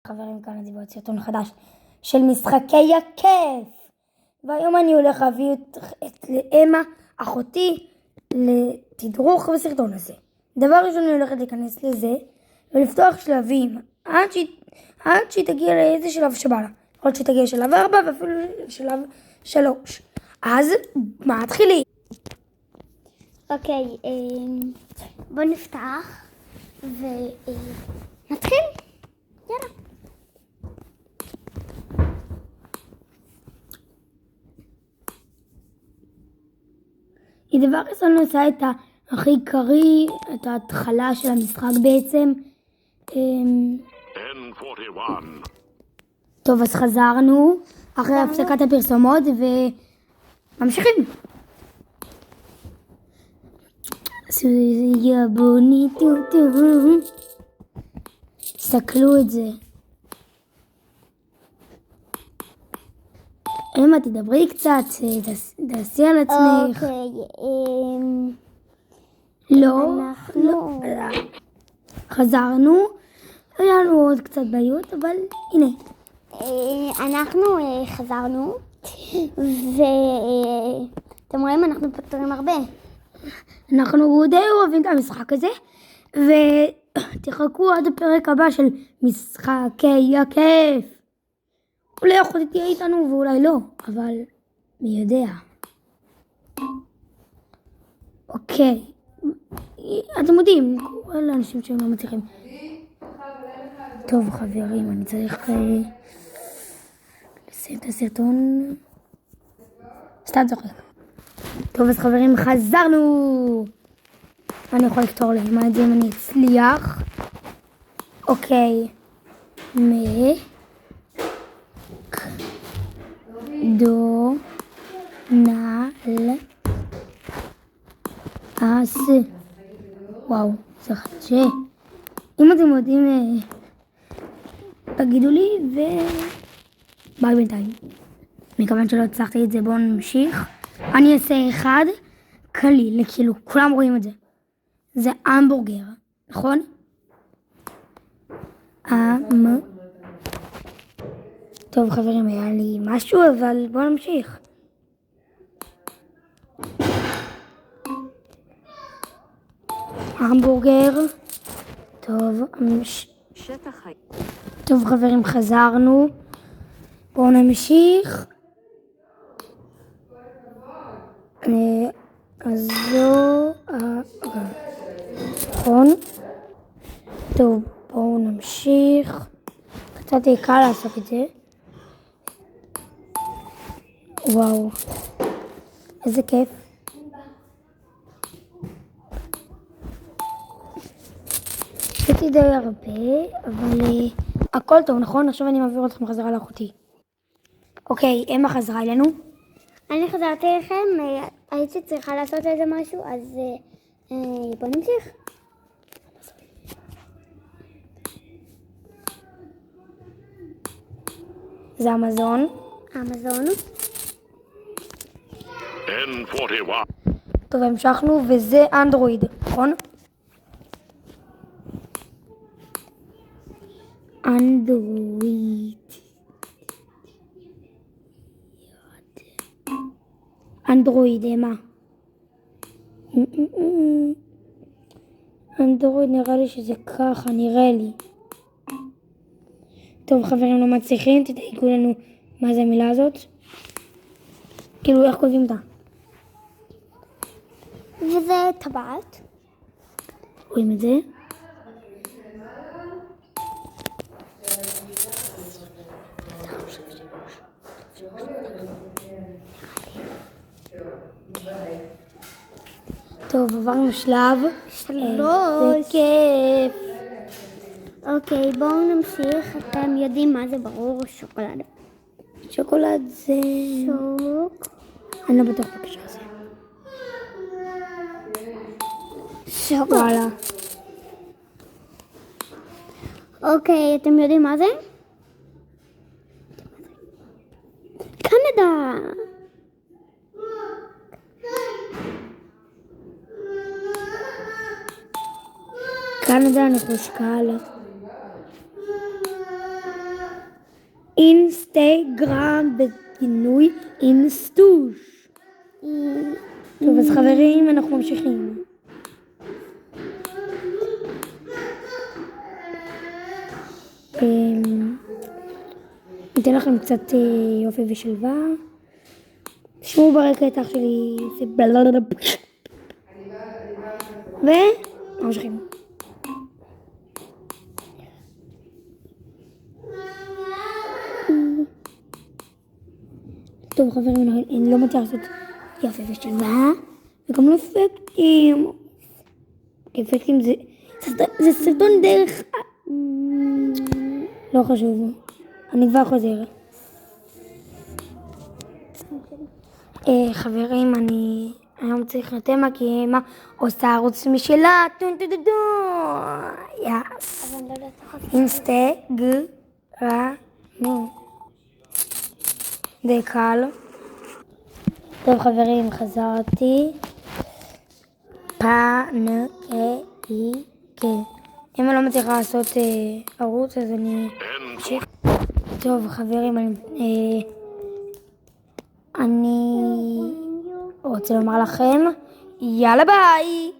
חברים, כאן אני בעוד סרטון חדש של משחקי הכיף, והיום אני הולך להביא את לאמה אחותי לתדרוך בסרטון הזה. דבר ראשון אני הולכת להיכנס לזה ולפתוח שלבים עד שהיא תגיע לאיזה שלב שבא לה. יכול להיות שהיא תגיע לשלב 4 ואפילו לשלב 3. אז מתחילים. אוקיי, בוא נפתח ונתחיל. יאללה. היא דבר ראשון עושה את הכי עיקרי, את ההתחלה של המשחק בעצם. טוב, אז חזרנו אחרי הפסקת הפרסומות וממשיכים. סוזיה בוני טוטו, סתכלו את זה. אמה, תדברי קצת, תעשי על עצמך. אוקיי, לא, חזרנו, היה לנו עוד קצת בעיות, אבל הנה. אנחנו חזרנו, ואתם רואים, אנחנו פותרים הרבה. אנחנו די אוהבים את המשחק הזה, ותחכו עד הפרק הבא של משחקי הכיף. אולי אחותי תהיה איתנו ואולי לא, אבל מי יודע. אוקיי, אתם יודעים, כל האנשים שהם לא מצליחים. טוב חברים, אני צריך לסיים את הסרטון. סתם צוחק. טוב, אז חברים, חזרנו. אני יכול לכתור להם את זה אם אני אצליח. אוקיי. דו נל אס. וואו, זה חדשה. אם אתם יודעים, תגידו לי ביי בינתיים. מכיוון שלא הצלחתי את זה, בואו נמשיך. אני אעשה אחד קליל, כאילו כולם רואים את זה. זה המבורגר, נכון? טוב חברים, היה לי משהו, אבל בואו נמשיך. המבורגר. טוב חברים, חזרנו. בואו נמשיך. אז זו נכון. טוב, בואו נמשיך. קצת קל לעשות את זה. וואו, איזה כיף. עשיתי די הרבה, אבל הכל טוב, נכון? עכשיו אני מעביר אתכם חזרה לאחותי. אוקיי, אמה חזרה אלינו. אני חזרתי לכם, הייתי צריכה לעשות איזה משהו, אז בוא נמשיך. זה אמזון. אמזון. N41. טוב, המשכנו, וזה אנדרואיד, נכון? אנדרואיד. אנדרואיד, מה? אנדרואיד, נראה לי שזה ככה, נראה לי. טוב חברים, לא מצליחים, תדאגו לנו מה זה המילה הזאת. כאילו, איך כותבים אותה? וזה טבעת. רואים את זה? טוב, עברנו שלב. זה כיף. אוקיי, בואו נמשיך. אתם יודעים מה זה ברור? שוקולד. שוקולד זה... אני לא בטוח בקשר הזה. שוקולד. וואלה. אוקיי, אתם יודעים מה זה? קנדה. קנדה נחוש קל. אינסטגרם בכינוי אינסטוש. טוב, אז חברים, אנחנו ממשיכים. ניתן לכם קצת יופי ושלווה. תשמעו ברקע את אח שלי, זה בלללב. וממשיכים. טוב חברים, אני לא מצליח לעשות יופי ושלווה, וגם לא אפקטים. אפקטים זה סרטון דרך... לא חשוב, אני כבר חוזר. חברים, אני היום צריך לתמה כי אמא עושה ערוץ משלה. טון טון טון טון. יס. אינסטגרם. זה קל. טוב חברים, חזרתי. פנקייק. אם אני לא מצליחה לעשות ערוץ אז אני אמשיך. טוב חברים, אני רוצה לומר לכם יאללה ביי.